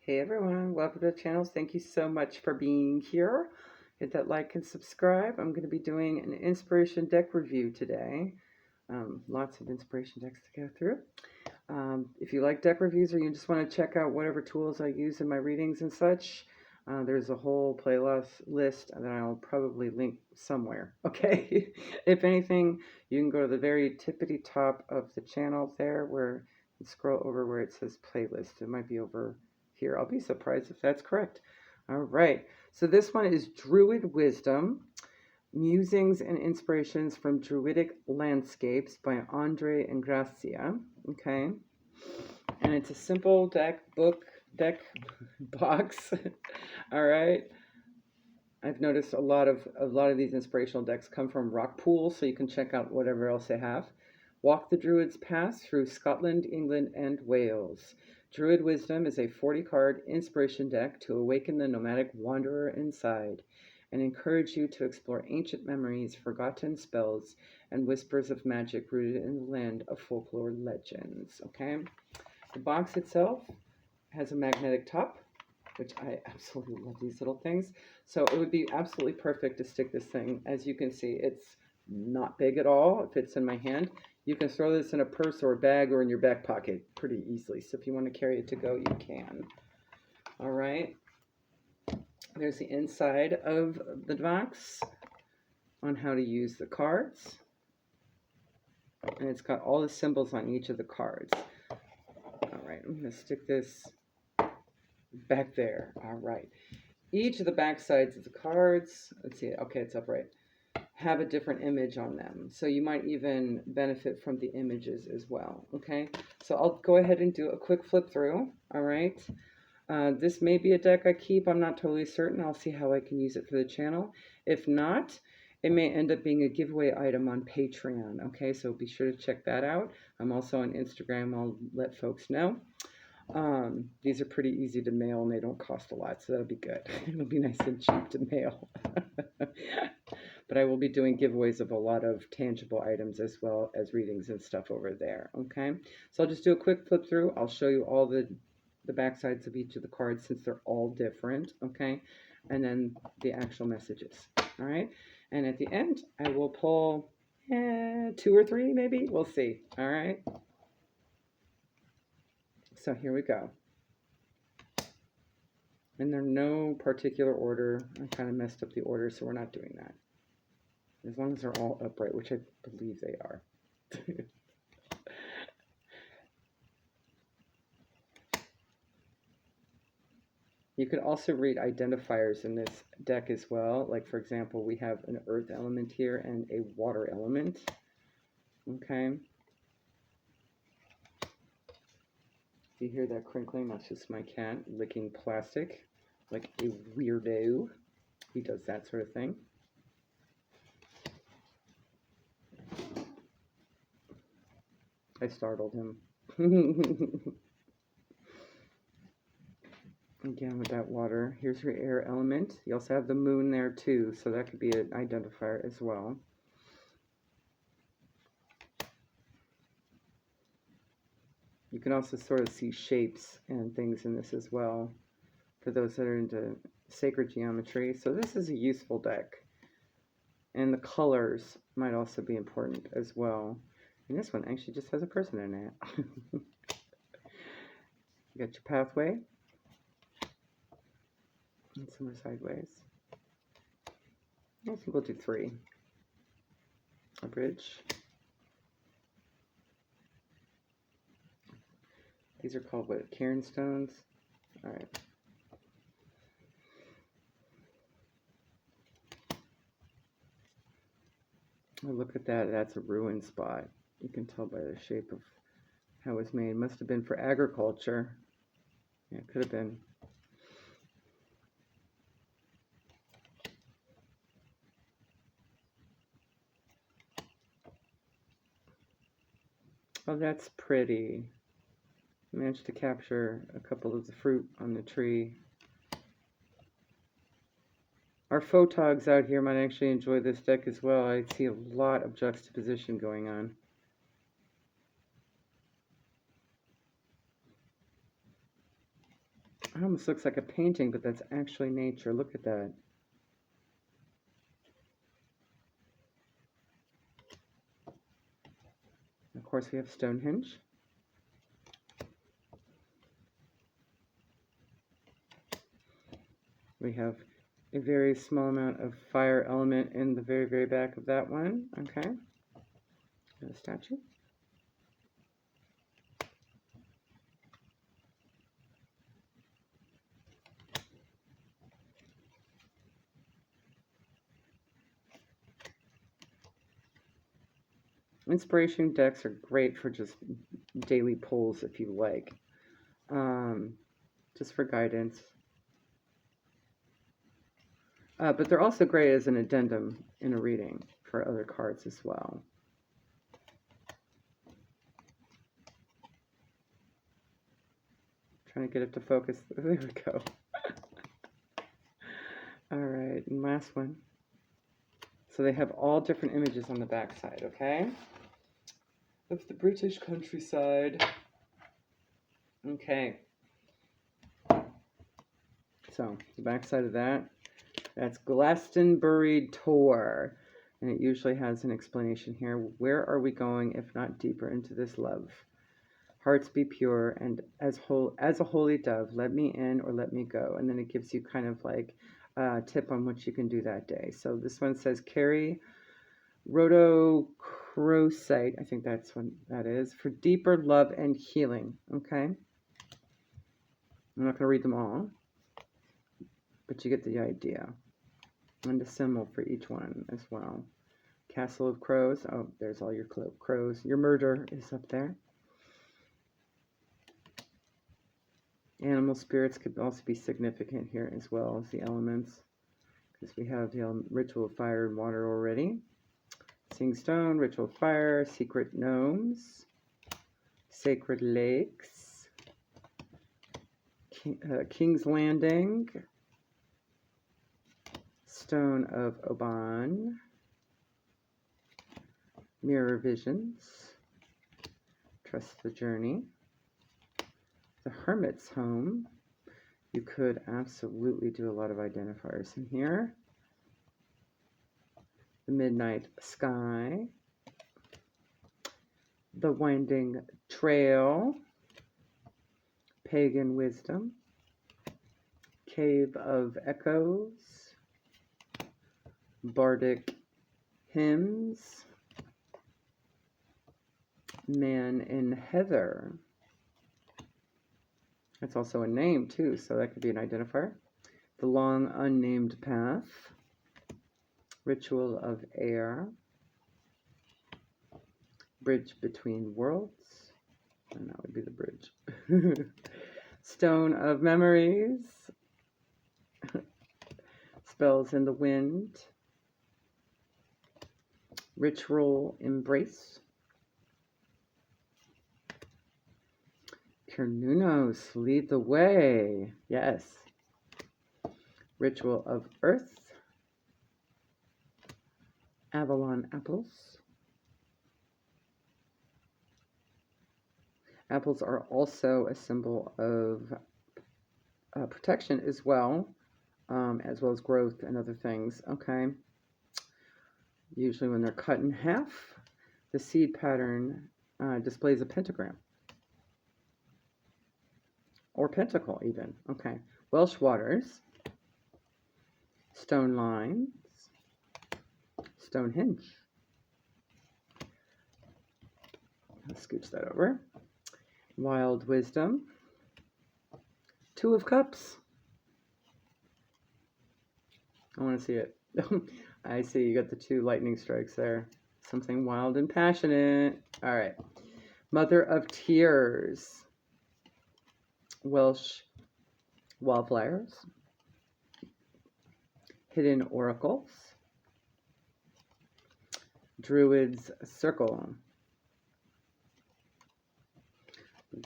Hey everyone, welcome to the channel. Thank you so much for being here. Hit that like and subscribe. I'm going to be doing an inspiration deck review today. Lots of inspiration decks to go through. If you like deck reviews or you just want to check out whatever tools I use in my readings and such, there's a whole playlist list that I'll probably link somewhere. Okay. If anything, you can go to the very tippity top of the channel there where you scroll over where it says playlist. It might be over here. I'll be surprised if that's correct. All right. So this one is Druid Wisdom, Musings and Inspirations from Druidic Landscapes by Engracias. Okay. And it's a simple deck box. All right. I've noticed a lot of these inspirational decks come from rock pools, so you can check out whatever else they have. Walk the Druid's Path through Scotland, England, and Wales. Druid Wisdom is a 40-card inspiration deck to awaken the nomadic wanderer inside and encourage you to explore ancient memories, forgotten spells, and whispers of magic rooted in the land of folklore legends. Okay, the box itself has a magnetic top, which I absolutely love these little things. So it would be absolutely perfect to stick this thing. As you can see, it's not big at all. It fits in my hand. You can throw this in a purse or a bag or in your back pocket pretty easily. So if you want to carry it to go, you can. All right. There's the inside of the box on how to use the cards. And it's got all the symbols on each of the cards. All right, I'm going to stick this back there. All right. Each of the back sides of the cards, let's see, okay, it's upright, have a different image on them. So you might even benefit from the images as well. Okay, so I'll go ahead and do a quick flip through. All right. This may be a deck I keep. I'm not totally certain. I'll see how I can use it for the channel. If not, it may end up being a giveaway item on Patreon. Okay, so be sure to check that out. I'm also on Instagram. I'll let folks know. These are pretty easy to mail and they don't cost a lot, so that'll be good. It'll be nice and cheap to mail. But I will be doing giveaways of a lot of tangible items as well as readings and stuff over there. Okay, so I'll just do a quick flip through. I'll show you all the back sides of each of the cards since they're all different. Okay, and then the actual messages. All right, and at the end I will pull 2 or 3 maybe. We'll see. All right. So here we go. And they're no particular order. I kind of messed up the order, so we're not doing that. As long as they're all upright, which I believe they are. You could also read identifiers in this deck as well. Like, for example, we have an earth element here and a water element. Okay. If you hear that crinkling, that's just my cat licking plastic like a weirdo. He does that sort of thing. I startled him. Again with that water. Here's your air element. You also have the moon there too, so that could be an identifier as well. You can also sort of see shapes and things in this as well for those that are into sacred geometry. So this is a useful deck. And the colors might also be important as well. And this one actually just has a person in it. You got your pathway. And some are sideways. I think we'll do 3. A bridge. These are called what? Cairn stones? All right. Oh, look at that. That's a ruin spot. You can tell by the shape of how it was made. Must have been for agriculture. Yeah, it could have been. Oh, that's pretty. Managed to capture a couple of the fruit on the tree. Our photogs out here might actually enjoy this deck as well. I see a lot of juxtaposition going on. It almost looks like a painting, but that's actually nature. Look at that. Of course, we have Stonehenge. We have a very small amount of fire element in the very, very back of that one. Okay. A statue. Inspiration decks are great for just daily pulls if you like. Just for guidance. But they're also great as an addendum in a reading for other cards as well. Trying to get it to focus. There we go. All right, and last one. So they have all different images on the back side, okay? Of the British countryside. Okay. So the back side of that, that's Glastonbury Tor. And it usually has an explanation here. Where are we going if not deeper into this love? Hearts be pure, and as a holy dove, let me in or let me go. And then it gives you kind of like a tip on what you can do that day. So this one says carry rhodochrosite, I think that's what that is, for deeper love and healing. Okay. I'm not going to read them all, but you get the idea. And a symbol for each one as well. Castle of Crows. Oh, there's all your crows. Your murder is up there. Animal spirits could also be significant here as well as the elements, because we have the ritual of fire and water already. Sing stone, ritual of fire, secret gnomes, sacred lakes, King's Landing, stone of Ogham, mirror visions, trust the journey. The Hermit's Home. You could absolutely do a lot of identifiers in here. The Midnight Sky. The Winding Trail. Pagan Wisdom. Cave of Echoes. Bardic Hymns. Man in Heather. That's also a name too, so that could be an identifier. The Long Unnamed Path, Ritual of Air, Bridge Between Worlds, and that would be the bridge. Stone of Memories, Spells in the Wind, Ritual Embrace, Cernunos, lead the way. Yes. Ritual of Earth. Avalon apples. Apples are also a symbol of protection as well as growth and other things. Okay. Usually when they're cut in half, the seed pattern displays a pentagram. Or pentacle even. Okay. Welsh waters. Stone lines. Stonehenge. Let's scooch that over. Wild wisdom. Two of cups. I want to see it. I see you got the two lightning strikes there. Something wild and passionate. All right. Mother of tears. Welsh wildflowers, hidden oracles, Druid's circle,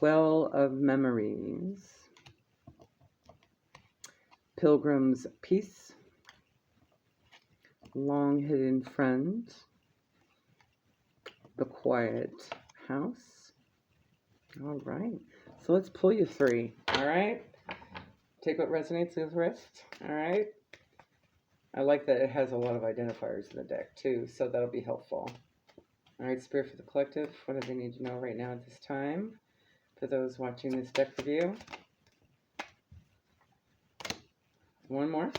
well of memories, pilgrim's peace, long hidden friend, the quiet house. All right. So let's pull you three, all right? Take what resonates with the rest. All right. I like that it has a lot of identifiers in the deck too, so that'll be helpful. All right, Spirit for the Collective, what do they need to know right now at this time? For those watching this deck review. One more.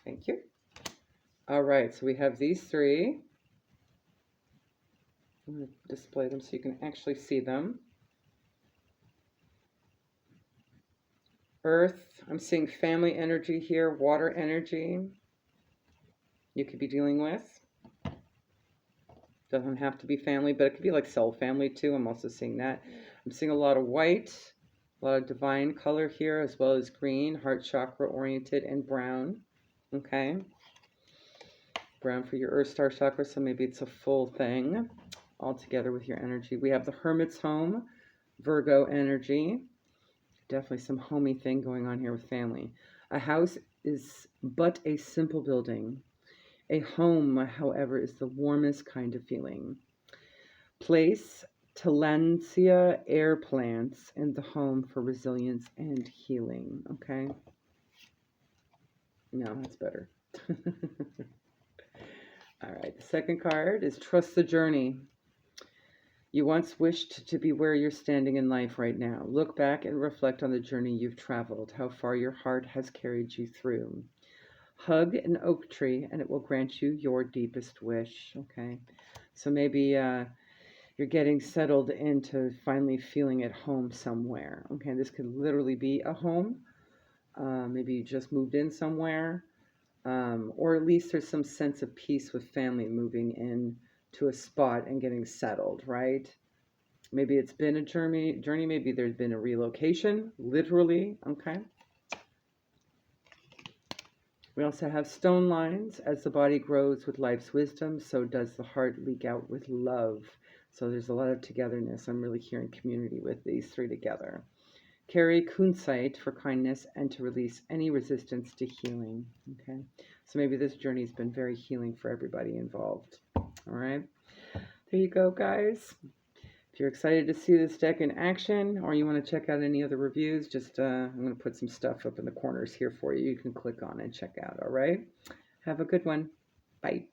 Thank you. All right, so we have these three. I'm going to display them so you can actually see them. Earth, I'm seeing family energy here, water energy you could be dealing with. Doesn't have to be family, but it could be like soul family too. I'm also seeing that. I'm seeing a lot of white, a lot of divine color here, as well as green, heart chakra oriented, and brown. Okay. Brown for your earth star chakra, so maybe it's a full thing all together with your energy. We have the Hermit's Home, Virgo energy. Definitely some homey thing going on here with family. A house is but a simple building. A home, however, is the warmest kind of feeling. Place Tillandsia air plants in the home for resilience and healing. Okay. No, that's better. All right. The second card is Trust the Journey. You once wished to be where you're standing in life right now. Look back and reflect on the journey you've traveled, how far your heart has carried you through. Hug an oak tree and it will grant you your deepest wish. Okay. So maybe you're getting settled into finally feeling at home somewhere. Okay. This could literally be a home. Maybe you just moved in somewhere. Or at least there's some sense of peace with family moving in to a spot and getting settled, right? Maybe it's been a journey. Maybe there's been a relocation, literally. Okay. We also have stone lines. As the body grows with life's wisdom, so does the heart leak out with love. So there's a lot of togetherness. I'm really hearing community with these three together. Carry kunsight for kindness and to release any resistance to healing. Okay. So maybe this journey has been very healing for everybody involved. All right. There you go, guys. If you're excited to see this deck in action or you want to check out any other reviews, just I'm going to put some stuff up in the corners here for you. You can click on and check out. All right. Have a good one. Bye.